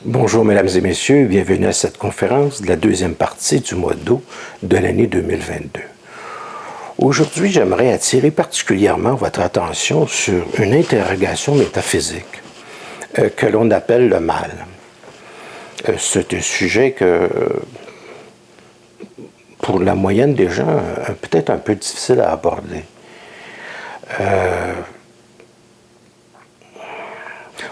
Bonjour mesdames et messieurs, bienvenue à cette conférence de la deuxième partie du mois d'août de l'année 2022. Aujourd'hui, j'aimerais attirer particulièrement votre attention sur une interrogation métaphysique que l'on appelle le mal. C'est un sujet que, pour la moyenne des gens, peut-être un peu difficile à aborder.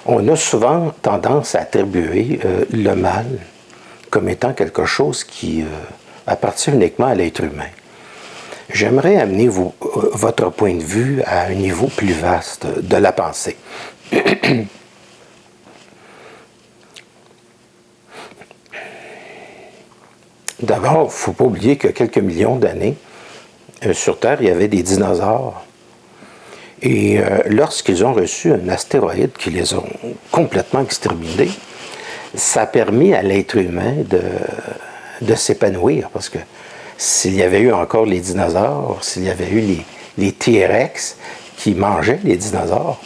On a souvent tendance à attribuer le mal comme étant quelque chose qui appartient uniquement à l'être humain. J'aimerais amener votre point de vue à un niveau plus vaste de la pensée. D'abord, il ne faut pas oublier que quelques millions d'années, sur Terre, il y avait des dinosaures. Et lorsqu'ils ont reçu un astéroïde qui les a complètement exterminés, ça a permis à l'être humain de s'épanouir. Parce que s'il y avait eu encore les dinosaures, s'il y avait eu les T-Rex qui mangeaient les dinosaures,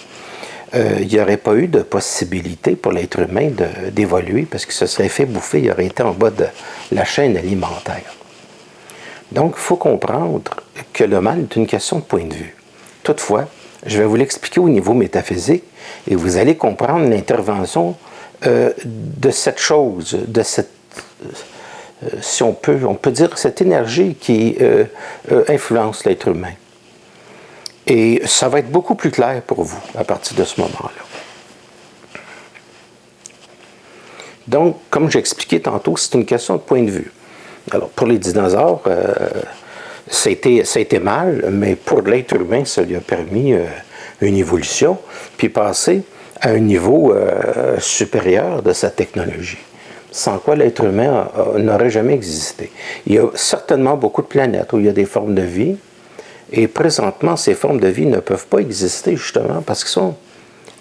il n'y aurait pas eu de possibilité pour l'être humain d'évoluer parce qu'il se serait fait bouffer, il aurait été en bas de la chaîne alimentaire. Donc, il faut comprendre que le mal est une question de point de vue. Toutefois, je vais vous l'expliquer au niveau métaphysique et vous allez comprendre l'intervention de cette chose, de cette, si on peut dire, cette énergie qui influence l'être humain. Et ça va être beaucoup plus clair pour vous à partir de ce moment-là. Donc, comme j'expliquais tantôt, c'est une question de point de vue. Alors, pour les dinosaures, ça a été mal, mais pour l'être humain, ça lui a permis une évolution, puis passer à un niveau supérieur de sa technologie, sans quoi l'être humain n'aurait jamais existé. Il y a certainement beaucoup de planètes où il y a des formes de vie, et présentement, ces formes de vie ne peuvent pas exister justement parce qu'ils sont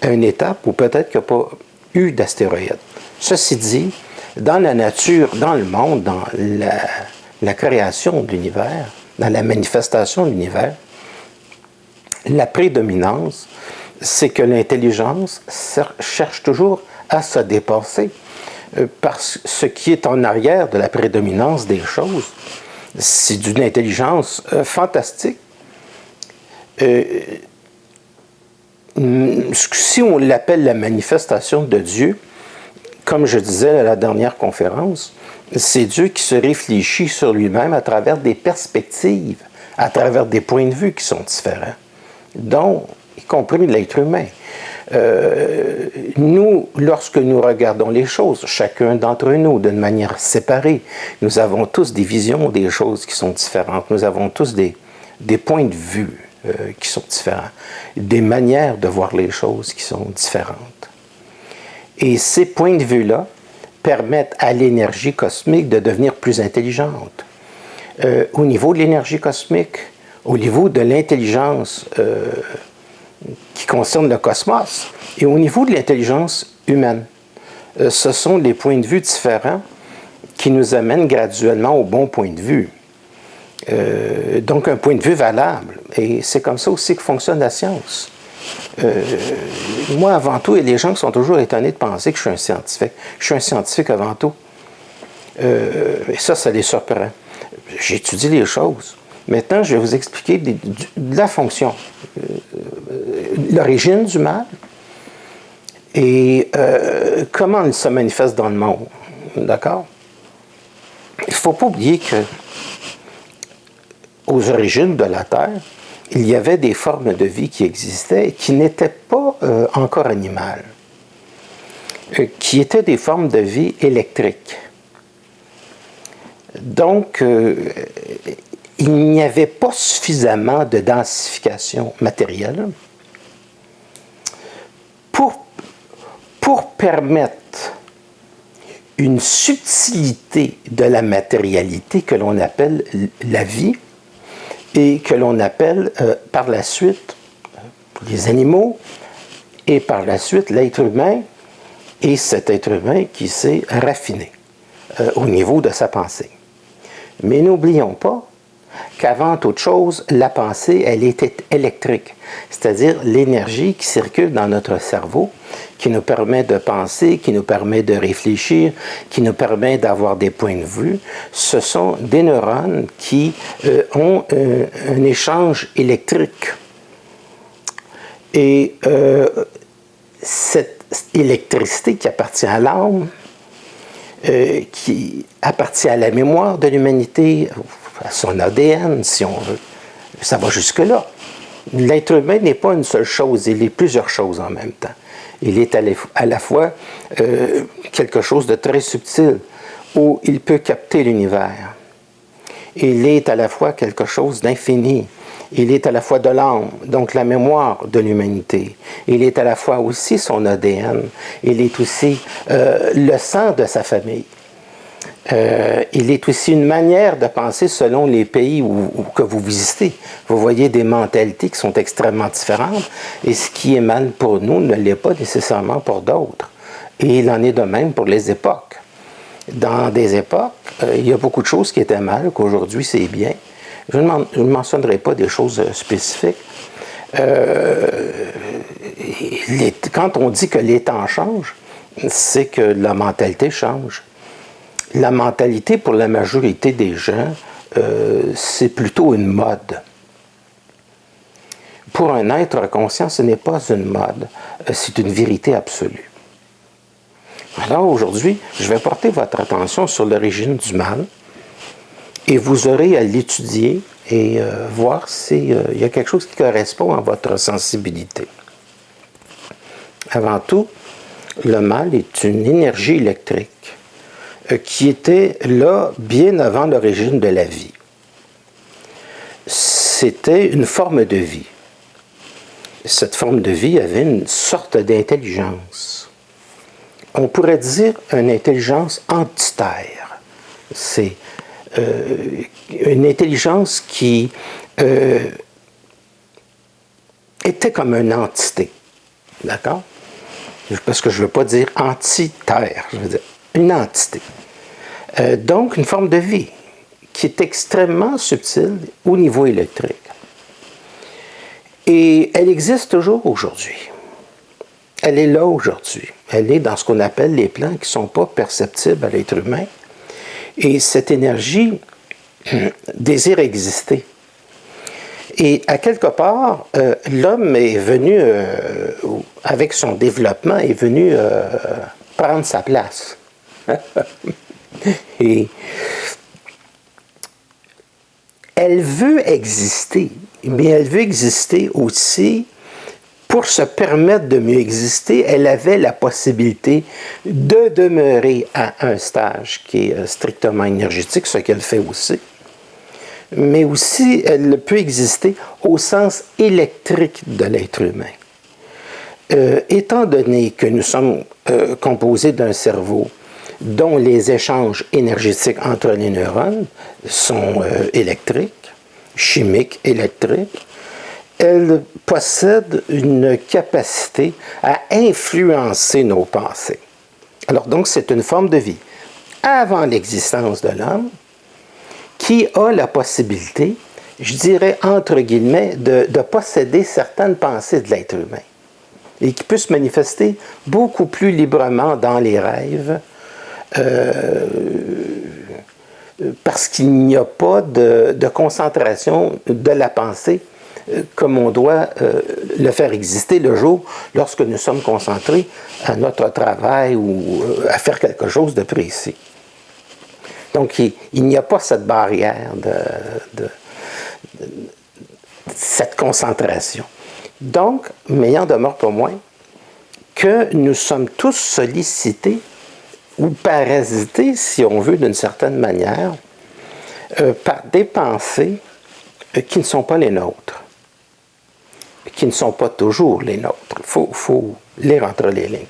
à une étape où peut-être qu'il n'y a pas eu d'astéroïdes. Ceci dit, dans la nature, dans le monde, dans la création de l'univers, dans la manifestation de l'univers, la prédominance, c'est que l'intelligence cherche toujours à se dépasser parce que ce qui est en arrière de la prédominance des choses, c'est d'une intelligence fantastique. Si on l'appelle la manifestation de Dieu, comme je disais à la dernière conférence, c'est Dieu qui se réfléchit sur lui-même à travers des perspectives, à travers des points de vue qui sont différents, dont, y compris l'être humain. Nous, lorsque nous regardons les choses, chacun d'entre nous, d'une manière séparée, nous avons tous des visions des choses qui sont différentes. Nous avons tous des points de vue qui sont différents, des manières de voir les choses qui sont différentes. Et ces points de vue-là permettent à l'énergie cosmique de devenir plus intelligente. Au niveau de l'énergie cosmique, au niveau de l'intelligence qui concerne le cosmos, et au niveau de l'intelligence humaine. Ce sont des points de vue différents qui nous amènent graduellement au bon point de vue. Donc un point de vue valable. Et c'est comme ça aussi que fonctionne la science. Moi, avant tout, et les gens sont toujours étonnés de penser que je suis un scientifique. Je suis un scientifique avant tout. Et ça les surprend. J'étudie les choses. Maintenant, je vais vous expliquer de la fonction, l'origine du mal et comment il se manifeste dans le monde. D'accord? Il ne faut pas oublier que aux origines de la Terre, il y avait des formes de vie qui existaient et qui n'étaient pas encore animales, qui étaient des formes de vie électriques. Donc, il n'y avait pas suffisamment de densification matérielle pour permettre une subtilité de la matérialité que l'on appelle la vie et que l'on appelle par la suite les animaux et par la suite l'être humain et cet être humain qui s'est raffiné au niveau de sa pensée. Mais n'oublions pas qu'avant toute chose, la pensée, elle était électrique, c'est-à-dire l'énergie qui circule dans notre cerveau, qui nous permet de penser, qui nous permet de réfléchir, qui nous permet d'avoir des points de vue, ce sont des neurones qui ont un échange électrique. Et cette électricité qui appartient à l'âme, qui appartient à la mémoire de l'humanité, à son ADN, si on veut, ça va jusque-là. L'être humain n'est pas une seule chose, il est plusieurs choses en même temps. Il est à la fois quelque chose de très subtil, où il peut capter l'univers. Il est à la fois quelque chose d'infini. Il est à la fois de l'âme, donc la mémoire de l'humanité. Il est à la fois aussi son ADN. Il est aussi le sang de sa famille. Il est aussi une manière de penser selon les pays que vous visitez. Vous voyez des mentalités qui sont extrêmement différentes et ce qui est mal pour nous ne l'est pas nécessairement pour d'autres. Et il en est de même pour les époques. Dans des époques, il y a beaucoup de choses qui étaient mal, qu'aujourd'hui c'est bien. Je ne mentionnerai pas des choses spécifiques. Quand on dit que les temps changent, c'est que la mentalité change. La mentalité, pour la majorité des gens, c'est plutôt une mode. Pour un être conscient, ce n'est pas une mode, c'est une vérité absolue. Alors aujourd'hui, je vais porter votre attention sur l'origine du mal et vous aurez à l'étudier et voir s'il y a quelque chose qui correspond à votre sensibilité. Avant tout, le mal est une énergie électrique qui était là bien avant l'origine de la vie. C'était une forme de vie. Cette forme de vie avait une sorte d'intelligence. On pourrait dire une intelligence entitaire. C'est une intelligence qui était comme une entité. D'accord? Parce que je ne veux pas dire entitaire, je veux dire une entité. Donc, une forme de vie qui est extrêmement subtile au niveau électrique. Et elle existe toujours aujourd'hui. Elle est là aujourd'hui. Elle est dans ce qu'on appelle les plans qui ne sont pas perceptibles à l'être humain. Et cette énergie désire exister. Et à quelque part, l'homme est venu, avec son développement, est venu prendre sa place. Et elle veut exister, mais elle veut exister aussi pour se permettre de mieux exister. Elle avait la possibilité de demeurer à un stage qui est strictement énergétique, ce qu'elle fait aussi, mais aussi elle peut exister au sens électrique de l'être humain. Étant donné que nous sommes composés d'un cerveau dont les échanges énergétiques entre les neurones sont électriques, chimiques, électriques, elle possède une capacité à influencer nos pensées. Alors donc, c'est une forme de vie avant l'existence de l'homme qui a la possibilité, je dirais entre guillemets, de posséder certaines pensées de l'être humain et qui peut se manifester beaucoup plus librement dans les rêves, parce qu'il n'y a pas de concentration de la pensée comme on doit le faire exister le jour lorsque nous sommes concentrés à notre travail ou à faire quelque chose de précis. Donc, il n'y a pas cette barrière de cette concentration. Donc, mais il en demeure pas moins que nous sommes tous sollicités ou parasités, si on veut, d'une certaine manière, par des pensées qui ne sont pas les nôtres, qui ne sont pas toujours les nôtres. Il faut lire entre les lignes.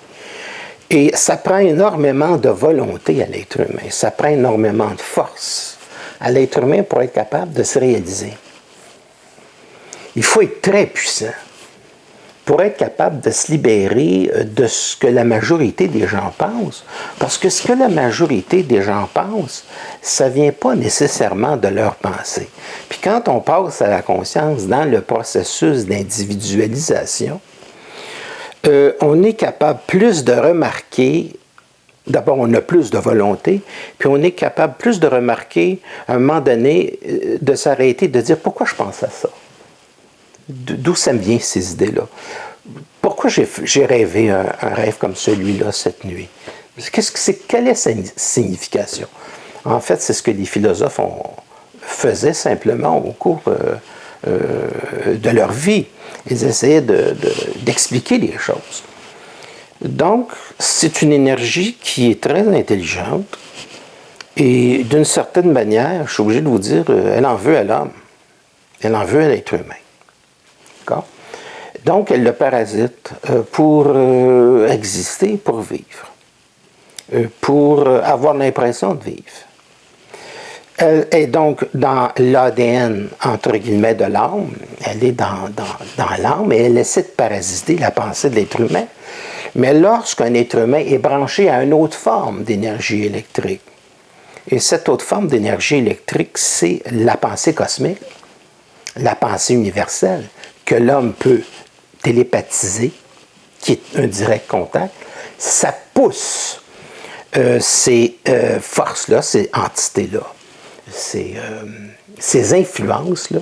Et ça prend énormément de volonté à l'être humain, ça prend énormément de force à l'être humain pour être capable de se réaliser. Il faut être très puissant pour être capable de se libérer de ce que la majorité des gens pensent. Parce que ce que la majorité des gens pensent, ça ne vient pas nécessairement de leur pensée. Puis quand on passe à la conscience dans le processus d'individualisation, on est capable plus de remarquer, d'abord on a plus de volonté, puis on est capable plus de remarquer, à un moment donné, de s'arrêter, de dire pourquoi je pense à ça. D'où ça me vient ces idées-là? Pourquoi j'ai rêvé un rêve comme celui-là cette nuit? Quelle est sa signification? En fait, c'est ce que les philosophes faisaient simplement au cours de leur vie. Ils essayaient d'expliquer les choses. Donc, c'est une énergie qui est très intelligente et d'une certaine manière, je suis obligé de vous dire, elle en veut à l'homme. Elle en veut à l'être humain. D'accord? Donc, elle le parasite pour exister, pour vivre, pour avoir l'impression de vivre. Elle est donc dans l'ADN, entre guillemets, de l'âme. Elle est dans l'âme et elle essaie de parasiter la pensée de l'être humain. Mais lorsqu'un être humain est branché à une autre forme d'énergie électrique, et cette autre forme d'énergie électrique, c'est la pensée cosmique, la pensée universelle, que l'homme peut télépathiser, qui est un direct contact, ça pousse ces forces-là, ces entités-là, ces influences-là,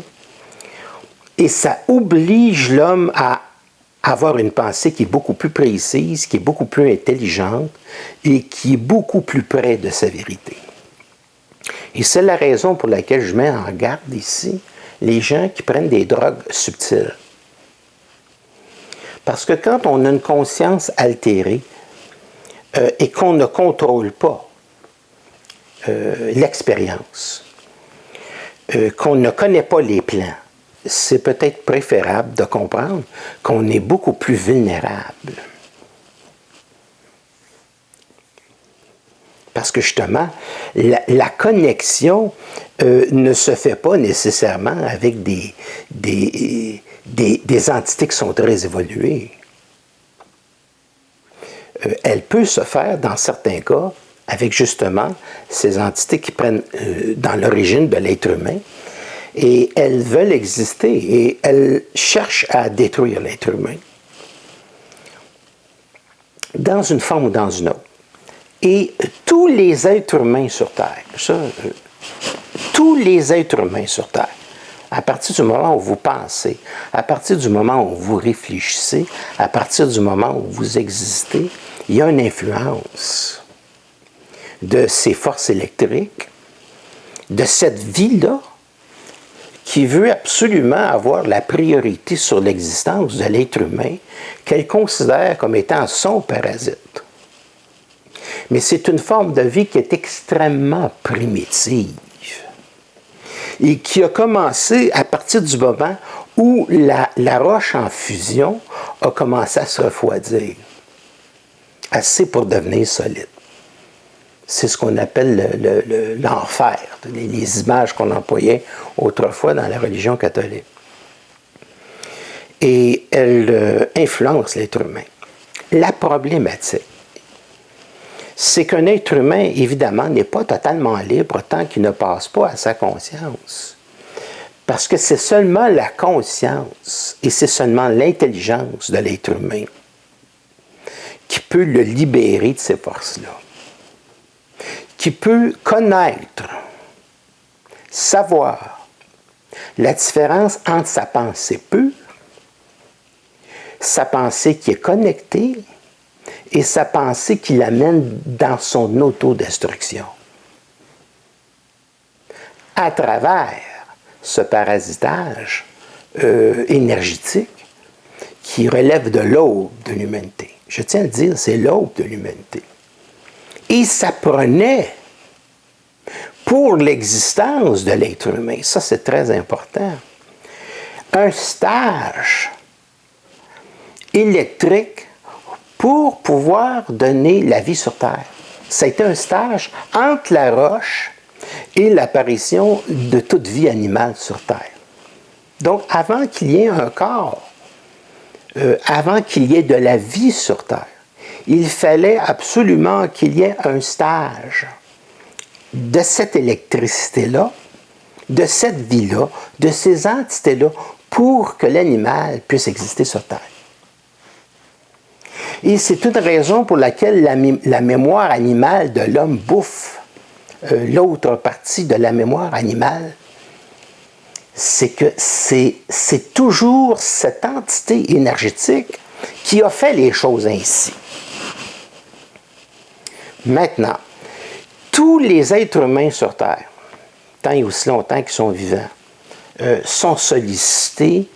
et ça oblige l'homme à avoir une pensée qui est beaucoup plus précise, qui est beaucoup plus intelligente et qui est beaucoup plus près de sa vérité. Et c'est la raison pour laquelle je mets en garde ici les gens qui prennent des drogues subtiles. Parce que quand on a une conscience altérée et qu'on ne contrôle pas l'expérience, qu'on ne connaît pas les plans, c'est peut-être préférable de comprendre qu'on est beaucoup plus vulnérable. Parce que justement, la connexion ne se fait pas nécessairement avec des entités qui sont très évoluées. Elle peut se faire, dans certains cas, avec justement ces entités qui prennent dans l'origine de l'être humain, et elles veulent exister, et elles cherchent à détruire l'être humain, dans une forme ou dans une autre. Et tous les êtres humains sur Terre, tous les êtres humains sur Terre, à partir du moment où vous pensez, à partir du moment où vous réfléchissez, à partir du moment où vous existez, il y a une influence de ces forces électriques, de cette vie-là, qui veut absolument avoir la priorité sur l'existence de l'être humain, qu'elle considère comme étant son parasite. Mais c'est une forme de vie qui est extrêmement primitive et qui a commencé à partir du moment où la roche en fusion a commencé à se refroidir, assez pour devenir solide. C'est ce qu'on appelle l'enfer, les images qu'on employait autrefois dans la religion catholique. Et elle influence l'être humain. La problématique, c'est qu'un être humain, évidemment, n'est pas totalement libre tant qu'il ne passe pas à sa conscience. Parce que c'est seulement la conscience et c'est seulement l'intelligence de l'être humain qui peut le libérer de ces forces-là, qui peut connaître, savoir la différence entre sa pensée pure, sa pensée qui est connectée, et sa pensée qui l'amène dans son autodestruction. À travers ce parasitage énergétique qui relève de l'aube de l'humanité. Je tiens à le dire, c'est l'aube de l'humanité. Et ça prenait pour l'existence de l'être humain, ça c'est très important, un stage électrique pour pouvoir donner la vie sur Terre. Ça a été un stage entre la roche et l'apparition de toute vie animale sur Terre. Donc, avant qu'il y ait un corps, avant qu'il y ait de la vie sur Terre, il fallait absolument qu'il y ait un stage de cette électricité-là, de cette vie-là, de ces entités-là, pour que l'animal puisse exister sur Terre. Et c'est une raison pour laquelle la mémoire animale de l'homme bouffe l'autre partie de la mémoire animale. C'est que c'est toujours cette entité énergétique qui a fait les choses ainsi. Maintenant, tous les êtres humains sur Terre, tant et aussi longtemps qu'ils sont vivants, sont sollicités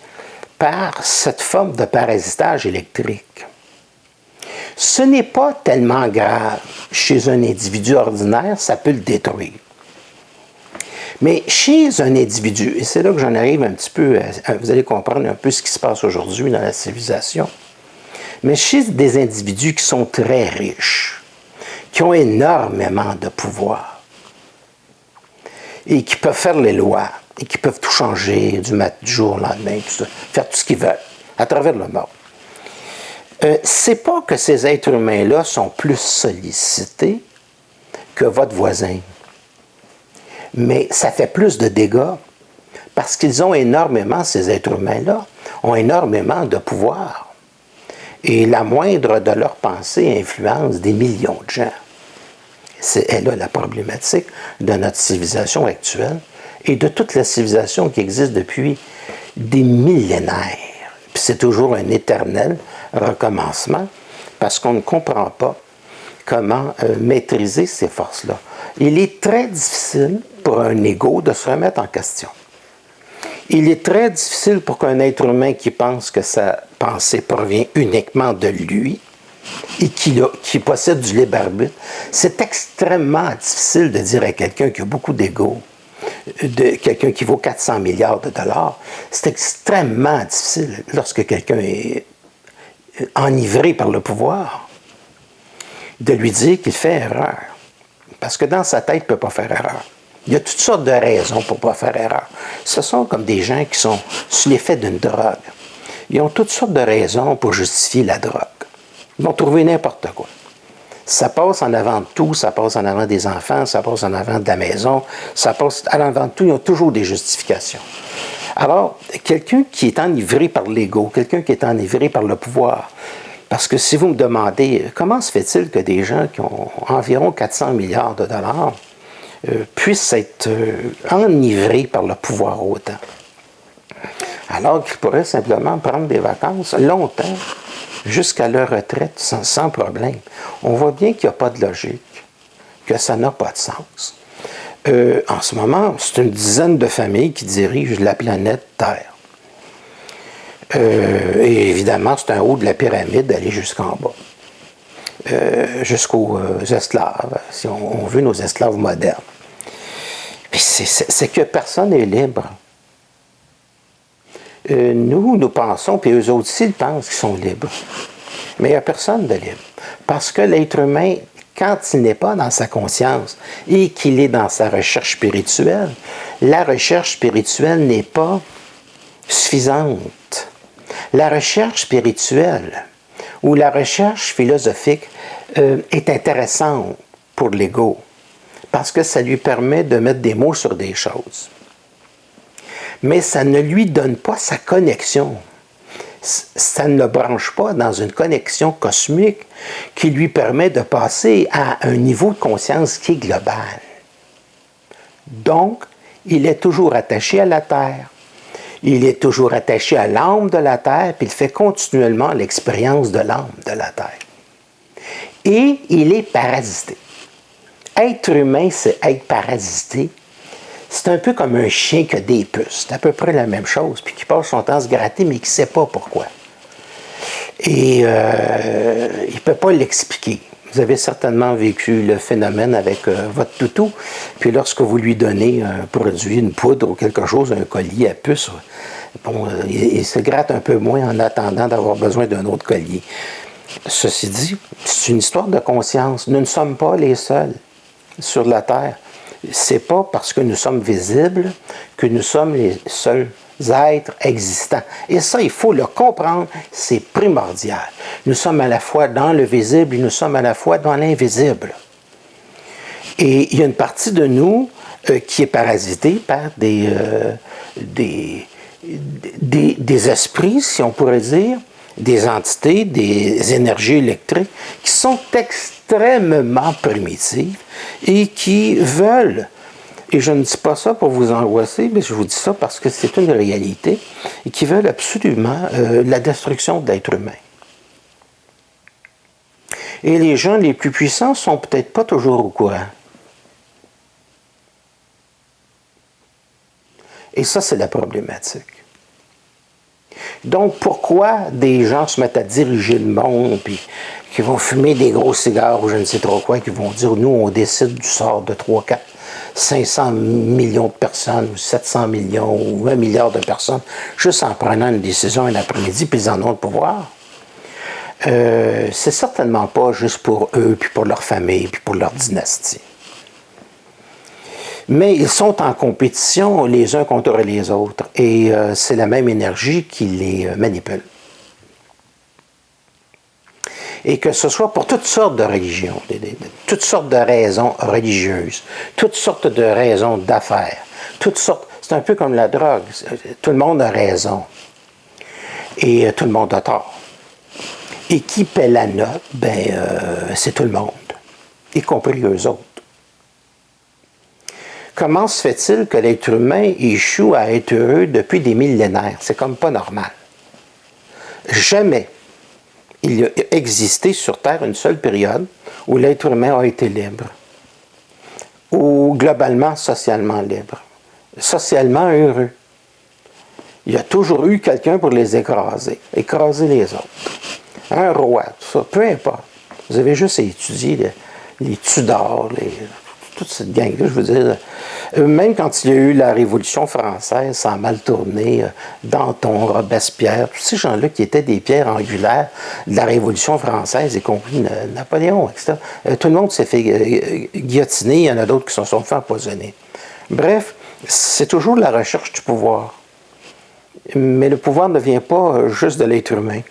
par cette forme de parasitage électrique. Ce n'est pas tellement grave chez un individu ordinaire, ça peut le détruire. Mais chez un individu, et c'est là que j'en arrive un petit peu, vous allez comprendre un peu ce qui se passe aujourd'hui dans la civilisation, mais chez des individus qui sont très riches, qui ont énormément de pouvoir, et qui peuvent faire les lois, et qui peuvent tout changer du jour au lendemain, faire tout ce qu'ils veulent, à travers le monde. C'est pas que ces êtres humains-là sont plus sollicités que votre voisin. Mais ça fait plus de dégâts parce qu'ils ont énormément, ces êtres humains-là, ont énormément de pouvoir. Et la moindre de leurs pensées influence des millions de gens. C'est là la problématique de notre civilisation actuelle et de toute la civilisation qui existe depuis des millénaires. Puis c'est toujours un éternel recommencement parce qu'on ne comprend pas comment maîtriser ces forces-là. Il est très difficile pour un ego de se remettre en question. Il est très difficile pour qu'un être humain qui pense que sa pensée provient uniquement de lui et qui possède du libre arbitre, c'est extrêmement difficile de dire à quelqu'un qui a beaucoup d'ego, quelqu'un qui vaut 400 milliards de dollars, c'est extrêmement difficile lorsque quelqu'un est enivré par le pouvoir, de lui dire qu'il fait erreur. Parce que dans sa tête, il ne peut pas faire erreur. Il y a toutes sortes de raisons pour ne pas faire erreur. Ce sont comme des gens qui sont sous l'effet d'une drogue. Ils ont toutes sortes de raisons pour justifier la drogue. Ils vont trouver n'importe quoi. Ça passe en avant de tout, ça passe en avant des enfants, ça passe en avant de la maison, ça passe en avant de tout, ils ont toujours des justifications. Alors, quelqu'un qui est enivré par l'ego, quelqu'un qui est enivré par le pouvoir, parce que si vous me demandez, comment se fait-il que des gens qui ont environ 400 milliards de dollars puissent être enivrés par le pouvoir autant? Alors qu'ils pourraient simplement prendre des vacances longtemps, jusqu'à leur retraite, sans problème. On voit bien qu'il n'y a pas de logique, que ça n'a pas de sens. En ce moment, c'est une dizaine de familles qui dirigent la planète Terre. Et évidemment, c'est un haut de la pyramide d'aller jusqu'en bas. Jusqu'aux esclaves, si on veut, nos esclaves modernes. Puis c'est que personne n'est libre. Nous pensons, puis eux autres aussi, ils pensent qu'ils sont libres. Mais il n'y a personne de libre. Parce que l'être humain, quand il n'est pas dans sa conscience et qu'il est dans sa recherche spirituelle, la recherche spirituelle n'est pas suffisante. La recherche spirituelle ou la recherche philosophique est intéressante pour l'ego parce que ça lui permet de mettre des mots sur des choses. Mais ça ne lui donne pas sa connexion. Ça ne le branche pas dans une connexion cosmique qui lui permet de passer à un niveau de conscience qui est global. Donc, il est toujours attaché à la Terre. Il est toujours attaché à l'âme de la Terre, puis il fait continuellement l'expérience de l'âme de la Terre. Et il est parasité. Être humain, c'est être parasité. C'est un peu comme un chien qui a des puces. C'est à peu près la même chose, puis qui passe son temps à se gratter, mais qui ne sait pas pourquoi. Et il ne peut pas l'expliquer. Vous avez certainement vécu le phénomène avec votre toutou, puis lorsque vous lui donnez un produit, une poudre ou quelque chose, un collier à puce, bon, il se gratte un peu moins en attendant d'avoir besoin d'un autre collier. Ceci dit, c'est une histoire de conscience. Nous ne sommes pas les seuls sur la Terre. C'est pas parce que nous sommes visibles que nous sommes les seuls êtres existants. Et ça, il faut le comprendre, c'est primordial. Nous sommes à la fois dans le visible et nous sommes à la fois dans l'invisible. Et il y a une partie de nous qui est parasitée par des esprits, si on pourrait dire, des entités, des énergies électriques qui sont extrêmement primitives et qui veulent, et je ne dis pas ça pour vous angoisser, mais je vous dis ça parce que c'est une réalité, et qui veulent absolument la destruction de l'être humain. Et les gens les plus puissants sont peut-être pas toujours au courant. Et ça, c'est la problématique. Donc, pourquoi des gens se mettent à diriger le monde, puis qui vont fumer des gros cigares ou je ne sais trop quoi, qui vont dire, nous, on décide du sort de 3, 4, 500 millions de personnes, ou 700 millions, ou 1 milliard de personnes, juste en prenant une décision un après-midi, puis ils en ont le pouvoir. C'est certainement pas juste pour eux, puis pour leur famille, puis pour leur dynastie. Mais ils sont en compétition les uns contre les autres, et c'est la même énergie qui les manipule. Et que ce soit pour toutes sortes de religions, toutes sortes de raisons religieuses, toutes sortes de raisons d'affaires, toutes sortes, c'est un peu comme la drogue, tout le monde a raison, et tout le monde a tort. Et qui paie la note? C'est tout le monde, y compris eux autres. Comment se fait-il que l'être humain échoue à être heureux depuis des millénaires? C'est comme pas normal. Jamais il a existé sur Terre une seule période où l'être humain a été libre, ou globalement socialement libre, socialement heureux. Il y a toujours eu quelqu'un pour les écraser les autres. Un roi, tout ça, peu importe. Vous avez juste à étudier les Tudors, toute cette gang-là, je veux dire. Même quand il y a eu la Révolution française, ça a mal tourné, Danton, Robespierre, tous ces gens-là qui étaient des pierres angulaires de la Révolution française, y compris Napoléon, etc. Tout le monde s'est fait guillotiner, il y en a d'autres qui se sont fait empoisonner. Bref, c'est toujours la recherche du pouvoir. Mais le pouvoir ne vient pas juste de l'être humain.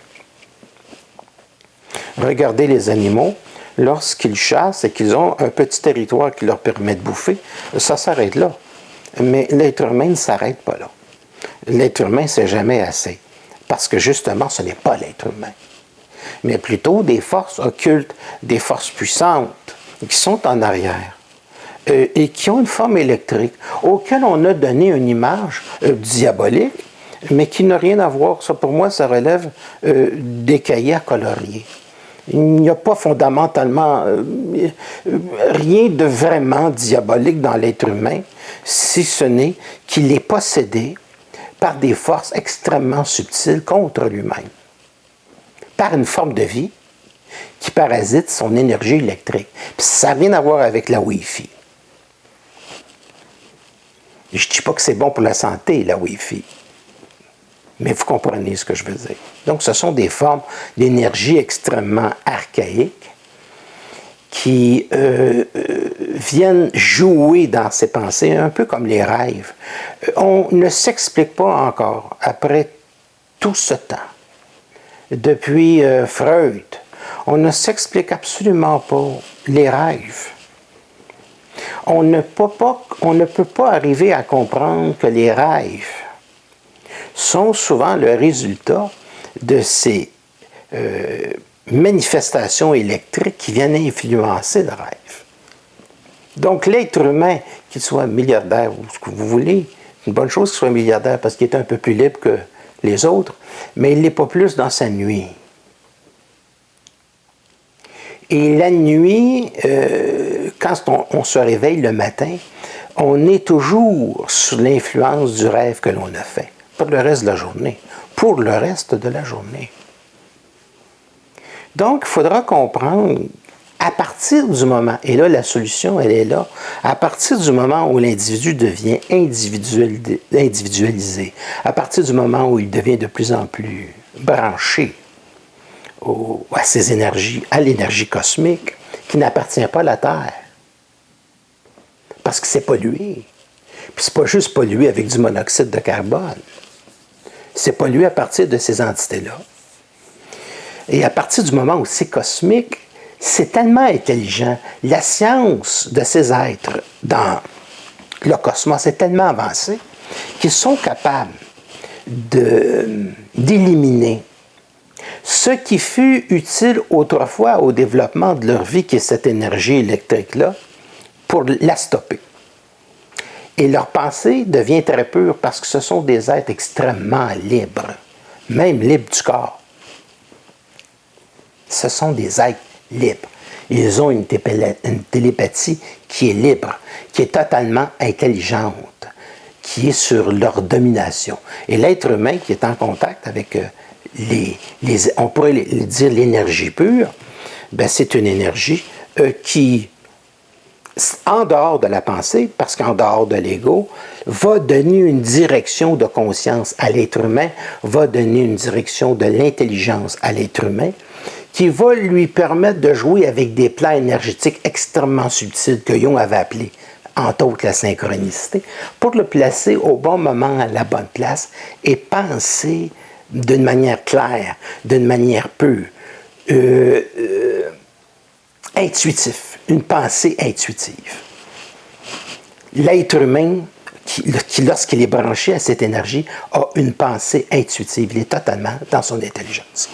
Regardez les animaux. Lorsqu'ils chassent et qu'ils ont un petit territoire qui leur permet de bouffer, ça s'arrête là. Mais l'être humain ne s'arrête pas là. L'être humain, c'est jamais assez. Parce que justement, ce n'est pas l'être humain. Mais plutôt des forces occultes, des forces puissantes qui sont en arrière et qui ont une forme électrique, auxquelles on a donné une image diabolique, mais qui n'a rien à voir. Ça, pour moi, ça relève des cahiers à colorier. Il n'y a pas fondamentalement rien de vraiment diabolique dans l'être humain, si ce n'est qu'il est possédé par des forces extrêmement subtiles contre lui-même, par une forme de vie qui parasite son énergie électrique. Puis ça n'a rien à voir avec la Wi-Fi. Je ne dis pas que c'est bon pour la santé, la Wi-Fi. Mais vous comprenez ce que je veux dire. Donc, ce sont des formes d'énergie extrêmement archaïques qui viennent jouer dans ces pensées, un peu comme les rêves. On ne s'explique pas encore, après tout ce temps, depuis Freud, on ne s'explique absolument pas les rêves. On ne peut pas arriver à comprendre que les rêves sont souvent le résultat de ces manifestations électriques qui viennent influencer le rêve. Donc l'être humain, qu'il soit milliardaire ou ce que vous voulez, c'est une bonne chose qu'il soit milliardaire parce qu'il est un peu plus libre que les autres, mais il ne l'est pas plus dans sa nuit. Et la nuit, quand on se réveille le matin, on est toujours sous l'influence du rêve que l'on a fait. Pour le reste de la journée. Pour le reste de la journée. Donc, il faudra comprendre, à partir du moment, et là, la solution, elle est là, à partir du moment où l'individu devient individualisé, à partir du moment où il devient de plus en plus branché à ses énergies, à l'énergie cosmique, qui n'appartient pas à la Terre. Parce que c'est pollué. Puis c'est pas juste pollué avec du monoxyde de carbone. C'est pollué à partir de ces entités-là. Et à partir du moment où c'est cosmique, c'est tellement intelligent. La science de ces êtres dans le cosmos est tellement avancée qu'ils sont capables d'éliminer ce qui fut utile autrefois au développement de leur vie, qui est cette énergie électrique-là, pour la stopper. Et leur pensée devient très pure parce que ce sont des êtres extrêmement libres, même libres du corps. Ce sont des êtres libres. Ils ont une télépathie qui est libre, qui est totalement intelligente, qui est sur leur domination. Et l'être humain qui est en contact avec on pourrait dire l'énergie pure, ben c'est une énergie qui, en dehors de la pensée, parce qu'en dehors de l'ego, va donner une direction de conscience à l'être humain, va donner une direction de l'intelligence à l'être humain, qui va lui permettre de jouer avec des plans énergétiques extrêmement subtils que Jung avait appelés, entre autres la synchronicité, pour le placer au bon moment à la bonne place et penser d'une manière claire, d'une manière pure, intuitif, une pensée intuitive. L'être humain, qui lorsqu'il est branché à cette énergie, a une pensée intuitive. Il est totalement dans son intelligence.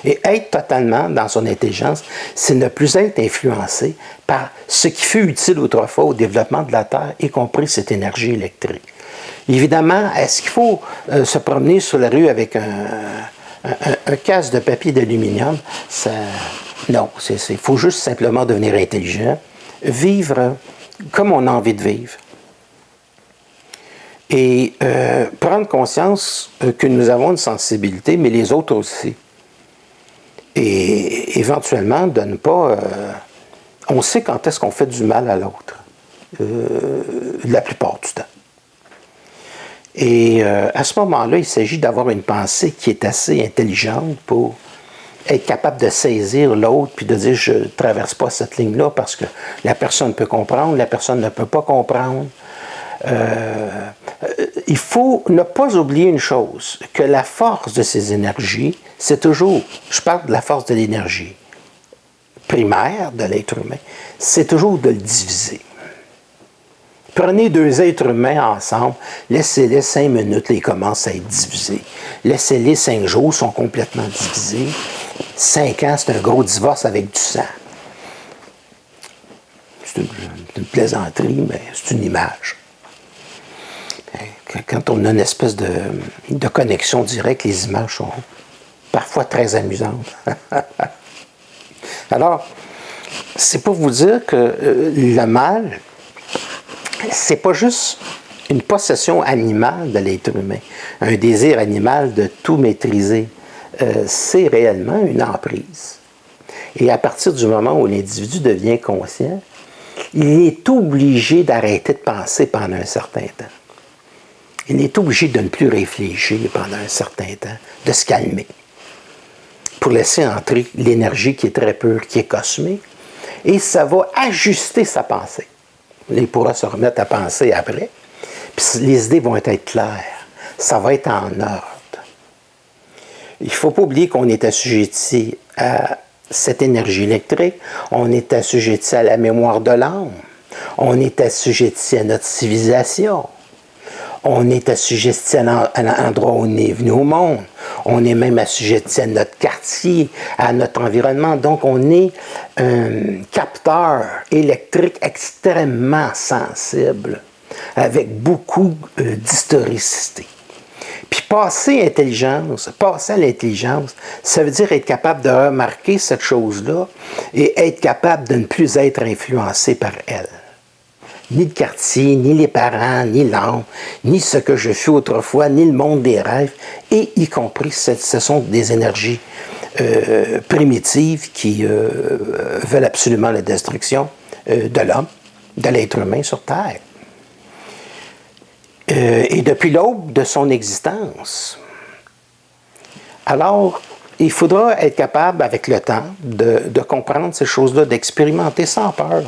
Et être totalement dans son intelligence, c'est ne plus être influencé par ce qui fut utile autrefois au développement de la Terre, y compris cette énergie électrique. Évidemment, est-ce qu'il faut se promener sur la rue avec un casque de papier d'aluminium? Non, il faut juste simplement devenir intelligent, vivre comme on a envie de vivre. Et prendre conscience que nous avons une sensibilité, mais les autres aussi. Et éventuellement, de ne pas... on sait quand est-ce qu'on fait du mal à l'autre, la plupart du temps. Et à ce moment-là, il s'agit d'avoir une pensée qui est assez intelligente pour être capable de saisir l'autre puis de dire « je ne traverse pas cette ligne-là parce que la personne peut comprendre, la personne ne peut pas comprendre ». Il faut ne pas oublier une chose, que la force de ces énergies, c'est toujours, je parle de la force de l'énergie primaire de l'être humain, c'est toujours de le diviser. Prenez deux êtres humains ensemble, laissez-les 5 minutes, ils commencent à être divisés. Laissez-les 5 jours, ils sont complètement divisés. 5 ans, c'est un gros divorce avec du sang. C'est une plaisanterie, mais c'est une image. Quand on a une espèce de connexion directe, les images sont parfois très amusantes. Alors, c'est pour vous dire que le mal, c'est pas juste une possession animale de l'être humain, un désir animal de tout maîtriser. C'est réellement une emprise. Et à partir du moment où l'individu devient conscient, il est obligé d'arrêter de penser pendant un certain temps. Il est obligé de ne plus réfléchir pendant un certain temps, de se calmer, pour laisser entrer l'énergie qui est très pure, qui est cosmique, et ça va ajuster sa pensée. Il pourra se remettre à penser après, puis les idées vont être claires, ça va être en ordre. Il ne faut pas oublier qu'on est assujetti à cette énergie électrique, on est assujetti à la mémoire de l'âme, on est assujetti à notre civilisation, on est assujetti à l'endroit où on est venu au monde, on est même assujetti à notre quartier, à notre environnement, donc on est un capteur électrique extrêmement sensible, avec beaucoup d'historicité. Puis passer à l'intelligence, ça veut dire être capable de remarquer cette chose-là et être capable de ne plus être influencé par elle. Ni le quartier, ni les parents, ni l'âme, ni ce que je fus autrefois, ni le monde des rêves, et y compris, ce sont des énergies primitives qui veulent absolument la destruction de l'homme, de l'être humain sur Terre. Et depuis l'aube de son existence. Alors, il faudra être capable, avec le temps, de comprendre ces choses-là, d'expérimenter sans peur.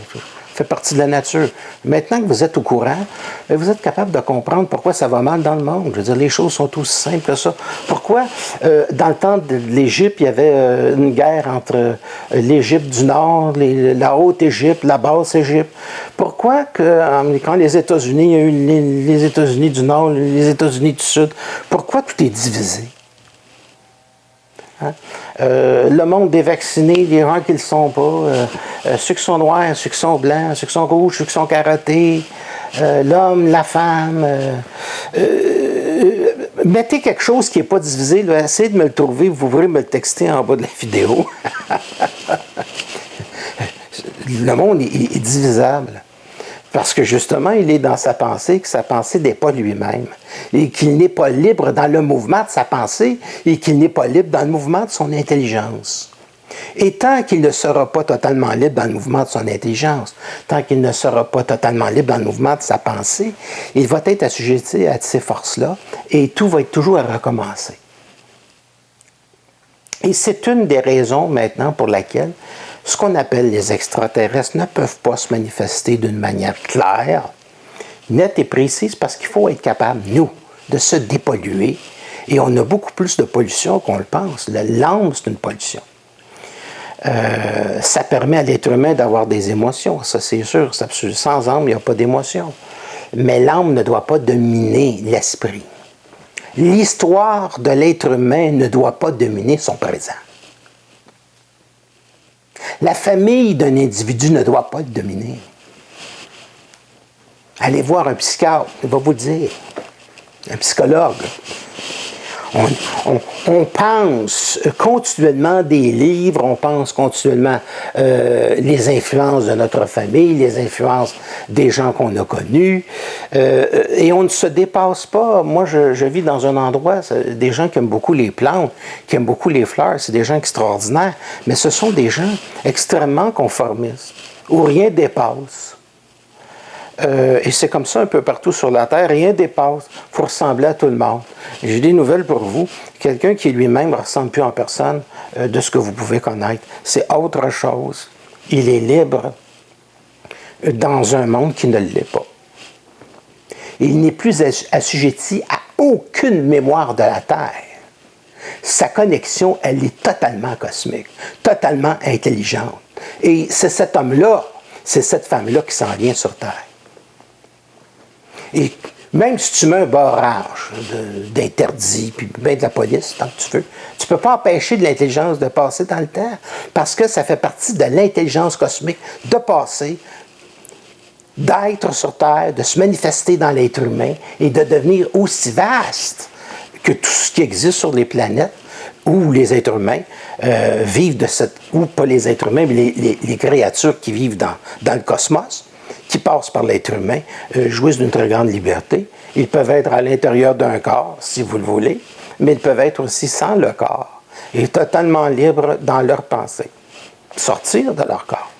Ça fait partie de la nature. Maintenant que vous êtes au courant, vous êtes capable de comprendre pourquoi ça va mal dans le monde. Je veux dire, les choses sont aussi simples que ça. Pourquoi, dans le temps de l'Égypte, il y avait une guerre entre l'Égypte du Nord, la Haute-Égypte, la Basse-Égypte? Pourquoi, quand les États-Unis, il y a eu les États-Unis du Nord, les États-Unis du Sud, pourquoi tout est divisé? Hein? Le monde des vaccinés, les gens qui ne le sont pas, ceux qui sont noirs, ceux qui sont blancs, ceux qui sont rouges, ceux qui sont carottés, l'homme, la femme. Mettez quelque chose qui n'est pas divisé, là, essayez de me le trouver, vous pourrez me le texter en bas de la vidéo. Le monde est divisable. Parce que justement, il est dans sa pensée, que sa pensée n'est pas lui-même. Et qu'il n'est pas libre dans le mouvement de sa pensée et qu'il n'est pas libre dans le mouvement de son intelligence. Et tant qu'il ne sera pas totalement libre dans le mouvement de son intelligence, tant qu'il ne sera pas totalement libre dans le mouvement de sa pensée, il va être assujetti à ces forces-là et tout va être toujours à recommencer. Et c'est une des raisons maintenant pour laquelle ce qu'on appelle les extraterrestres ne peuvent pas se manifester d'une manière claire, nette et précise, parce qu'il faut être capable, nous, de se dépolluer. Et on a beaucoup plus de pollution qu'on le pense. L'âme, c'est une pollution. Ça permet à l'être humain d'avoir des émotions, ça c'est sûr. Sans âme, il n'y a pas d'émotion. Mais l'âme ne doit pas dominer l'esprit. L'histoire de l'être humain ne doit pas dominer son présent. La famille d'un individu ne doit pas le dominer. Allez voir un psychiatre, il va vous le dire. Un psychologue. On pense continuellement des livres, on pense continuellement les influences de notre famille, les influences des gens qu'on a connus, et on ne se dépasse pas. Moi, je vis dans un endroit, des gens qui aiment beaucoup les plantes, qui aiment beaucoup les fleurs, c'est des gens extraordinaires, mais ce sont des gens extrêmement conformistes, où rien dépasse. Et c'est comme ça un peu partout sur la Terre, rien dépasse, il faut ressembler à tout le monde. J'ai des nouvelles pour vous, quelqu'un qui lui-même ne ressemble plus en personne de ce que vous pouvez connaître. C'est autre chose. Il est libre dans un monde qui ne l'est pas. Il n'est plus assujetti à aucune mémoire de la Terre. Sa connexion, elle est totalement cosmique, totalement intelligente. Et c'est cet homme-là, c'est cette femme-là qui s'en vient sur Terre. Et même si tu mets un barrage d'interdit, puis bien de la police, tant que tu veux, tu ne peux pas empêcher de l'intelligence de passer dans le temps, parce que ça fait partie de l'intelligence cosmique de passer, d'être sur Terre, de se manifester dans l'être humain et de devenir aussi vaste que tout ce qui existe sur les planètes où les êtres humains vivent de cette... ou pas les êtres humains, mais les créatures qui vivent dans le cosmos, qui passent par l'être humain, jouissent d'une très grande liberté. Ils peuvent être à l'intérieur d'un corps, si vous le voulez, mais ils peuvent être aussi sans le corps et totalement libres dans leur pensée. Sortir de leur corps.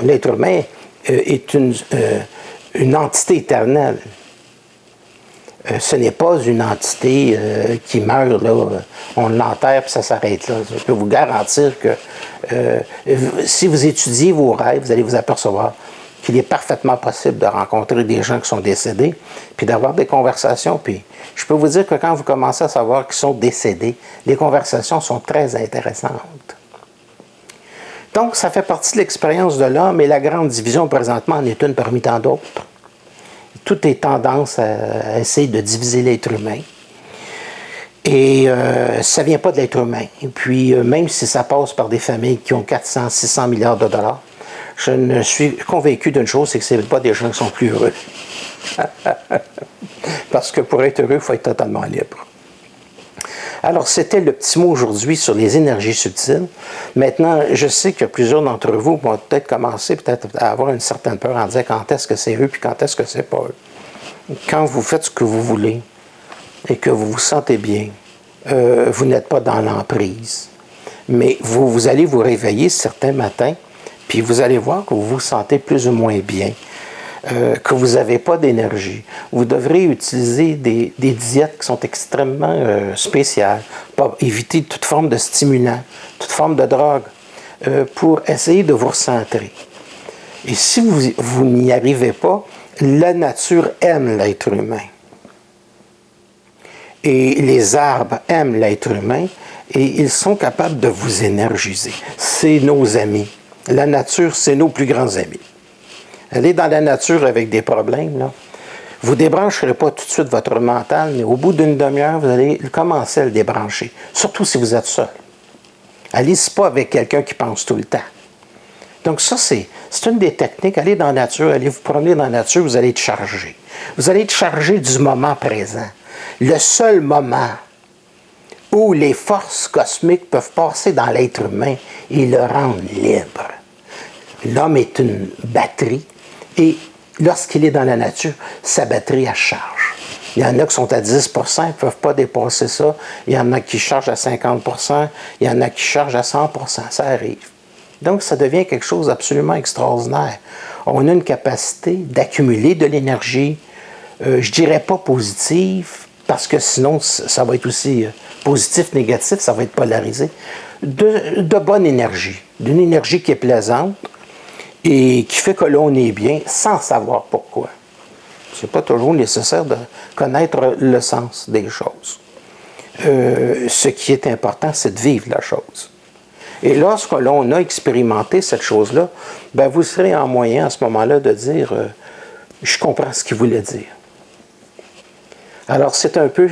L'être humain est une entité éternelle. Ce n'est pas une entité qui meurt, là, on l'enterre puis ça s'arrête là. Je peux vous garantir que si vous étudiez vos rêves, vous allez vous apercevoir qu'il est parfaitement possible de rencontrer des gens qui sont décédés, puis d'avoir des conversations. Puis je peux vous dire que quand vous commencez à savoir qu'ils sont décédés, les conversations sont très intéressantes. Donc, ça fait partie de l'expérience de l'homme, et la grande division, présentement, en est une parmi tant d'autres. Tout est tendance à essayer de diviser l'être humain. Et ça ne vient pas de l'être humain. Et puis, même si ça passe par des familles qui ont 400, 600 milliards de dollars, je ne suis convaincu d'une chose, c'est que ce n'est pas des gens qui sont plus heureux. Parce que pour être heureux, il faut être totalement libre. Alors, c'était le petit mot aujourd'hui sur les énergies subtiles. Maintenant, je sais que plusieurs d'entre vous vont peut-être commencer à avoir une certaine peur en disant quand est-ce que c'est eux puis quand est-ce que c'est pas eux. Quand vous faites ce que vous voulez et que vous vous sentez bien, vous n'êtes pas dans l'emprise. Mais vous allez vous réveiller certains matins, puis vous allez voir que vous vous sentez plus ou moins bien. Que vous n'avez pas d'énergie. Vous devrez utiliser des diètes qui sont extrêmement spéciales, pour éviter toute forme de stimulant, toute forme de drogue, pour essayer de vous recentrer. Et si vous n'y arrivez pas, la nature aime l'être humain. Et les arbres aiment l'être humain, et ils sont capables de vous énergiser. C'est nos amis. La nature, c'est nos plus grands amis. Allez dans la nature avec des problèmes, là. Vous ne débrancherez pas tout de suite votre mental, mais au bout d'une demi-heure, vous allez commencer à le débrancher, surtout si vous êtes seul. Allez-y pas avec quelqu'un qui pense tout le temps. Donc ça, c'est une des techniques. Allez dans la nature, allez vous promener dans la nature, vous allez être chargé. Vous allez être chargé du moment présent. Le seul moment où les forces cosmiques peuvent passer dans l'être humain et le rendre libre. L'homme est une batterie et lorsqu'il est dans la nature, sa batterie elle charge. Il y en a qui sont à 10 ils ne peuvent pas dépasser ça. Il y en a qui chargent à 50 il y en a qui chargent à 100 ça arrive. Donc, ça devient quelque chose d'absolument extraordinaire. On a une capacité d'accumuler de l'énergie, je dirais pas positive, parce que sinon, ça va être aussi positif, négatif, ça va être polarisé, de bonne énergie, d'une énergie qui est plaisante et qui fait que là, on est bien sans savoir pourquoi. Ce n'est pas toujours nécessaire de connaître le sens des choses. Ce qui est important, c'est de vivre la chose. Et lorsque l'on a expérimenté cette chose-là, ben vous serez en moyen à ce moment-là de dire je comprends ce qu'il voulait dire. Alors, c'est un peu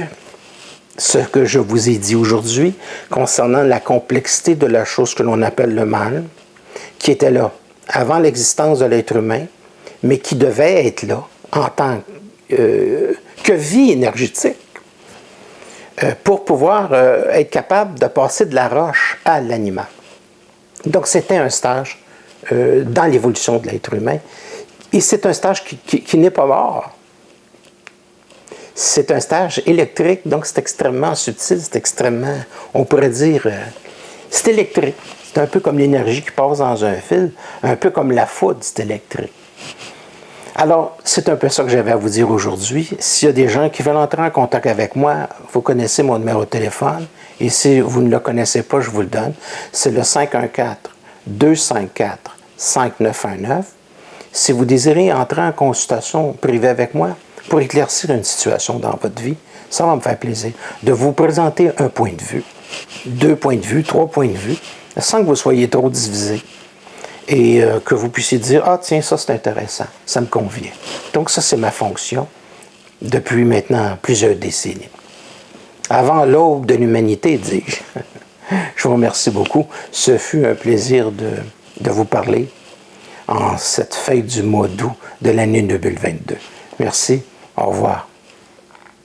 ce que je vous ai dit aujourd'hui concernant la complexité de la chose que l'on appelle le mal, qui était là avant l'existence de l'être humain, mais qui devait être là en tant que vie énergétique pour pouvoir être capable de passer de la roche à l'animal. Donc, c'était un stage dans l'évolution de l'être humain. Et c'est un stage qui n'est pas mort. C'est un stage électrique, donc c'est extrêmement subtil, c'est extrêmement, on pourrait dire, c'est électrique. C'est un peu comme l'énergie qui passe dans un fil, un peu comme la foudre, c'est électrique. Alors, c'est un peu ça que j'avais à vous dire aujourd'hui. S'il y a des gens qui veulent entrer en contact avec moi, vous connaissez mon numéro de téléphone. Et si vous ne le connaissez pas, je vous le donne. C'est le 514-254-5919. Si vous désirez entrer en consultation privée avec moi pour éclaircir une situation dans votre vie, ça va me faire plaisir de vous présenter un point de vue, 2 points de vue, 3 points de vue, sans que vous soyez trop divisés. Et que vous puissiez dire « Ah, tiens, ça c'est intéressant, ça me convient. » Donc ça, c'est ma fonction depuis maintenant plusieurs décennies. Avant l'aube de l'humanité, dis-je. Je vous remercie beaucoup. Ce fut un plaisir de vous parler en cette fête du mois d'août de l'année 2022. Merci, au revoir.